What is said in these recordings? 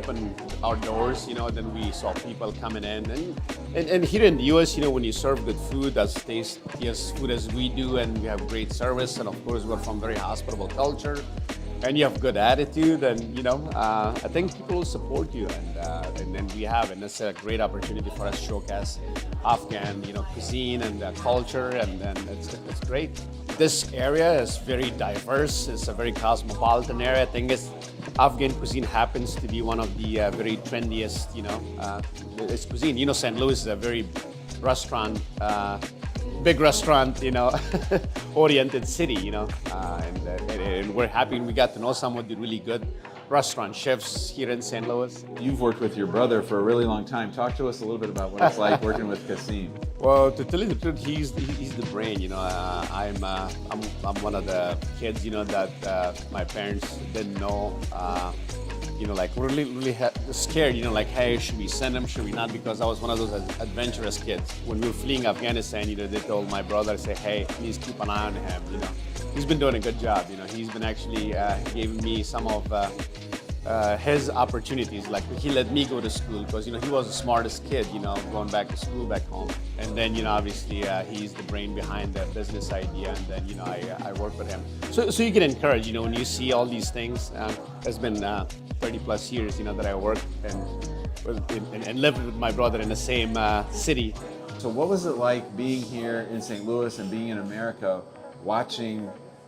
opened our doors, then we saw people coming in. And here in the US, when you serve good food, as tasty as food as we do, and we have great service, and of course we're from very hospitable culture, and you have good attitude, and I think people will support you, and then we have, and it's a great opportunity for us to showcase Afghan, cuisine and culture, and then it's great. This area is very diverse. It's a very cosmopolitan area. I think Afghan cuisine happens to be one of the very trendiest, it's cuisine. St. Louis is a very big restaurant, oriented city, and we're happy we got to know some of the really good restaurant chefs here in St. Louis. You've worked with your brother for a really long time. Talk to us a little bit about what it's like working with Kasim. Well, to tell you the truth, he's the brain. I'm one of the kids, that my parents didn't know. Really scared, hey, should we send him, should we not? Because I was one of those adventurous kids. When we were fleeing Afghanistan, they told my brother, say, hey, please keep an eye on him, He's been doing a good job, He's been actually giving me some of his opportunities. Like, he let me go to school because, he was the smartest kid, going back to school back home. And then, obviously, he's the brain behind the business idea, and then, I work with him. So you get encouraged, when you see all these things. It's been 30 plus years, that I worked and lived with my brother in the same city. So what was it like being here in St. Louis and being in America, watching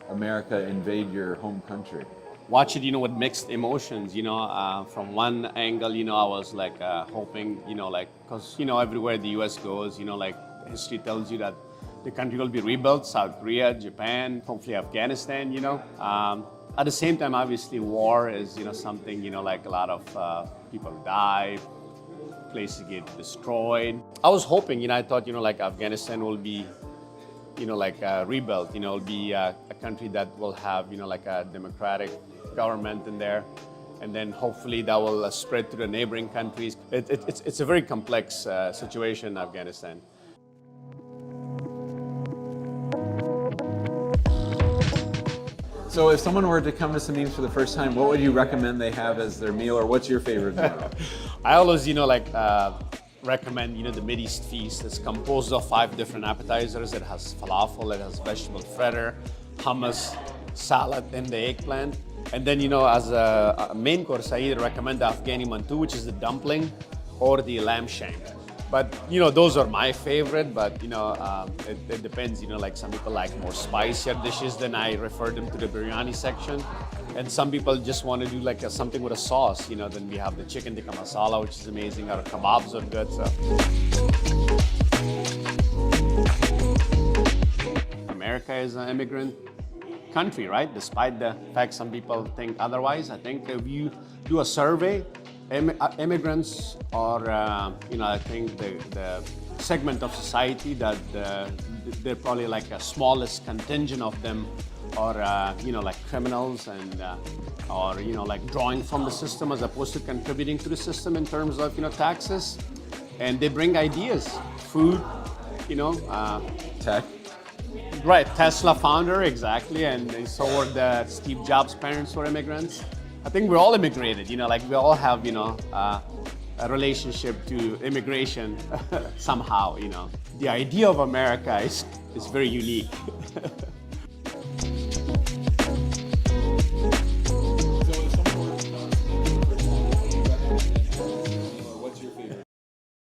America invade your home country? Watch it, with mixed emotions, from one angle, I was like hoping, because, everywhere the US goes, history tells you that the country will be rebuilt, South Korea, Japan, hopefully Afghanistan, At the same time, obviously, war is, something, like a lot of people die, places get destroyed. I was hoping, I thought, like Afghanistan will be, rebuilt, it'll be a country that will have, like a democratic government in there. And then hopefully that will spread to the neighboring countries. It's a very complex situation in Afghanistan. So if someone were to come to Sameem's for the first time, what would you recommend they have as their meal, or what's your favorite meal? I always, recommend, the Mideast feast. It's composed of 5 different appetizers. It has falafel, it has vegetable fritter, hummus, salad, and the eggplant. And then, as a main course, I either recommend the Afghani mantu, which is the dumpling, or the lamb shank. But, those are my favorite, but, it depends, like some people like more spicier dishes, then I refer them to the biryani section. And some people just want to do like something with a sauce, then we have the chicken tikka masala, which is amazing, our kebabs are good, so. America is an immigrant country, right? Despite the fact some people think otherwise. I think if you do a survey, immigrants are, I think the segment of society that they're probably like a smallest contingent of them are, like criminals and, or, like drawing from the system as opposed to contributing to the system in terms of, taxes. And they bring ideas, food, Tech. Right, Tesla founder, exactly, and so were the Steve Jobs' parents were immigrants. I think we're all immigrated, we all have, a relationship to immigration somehow, The idea of America is very unique.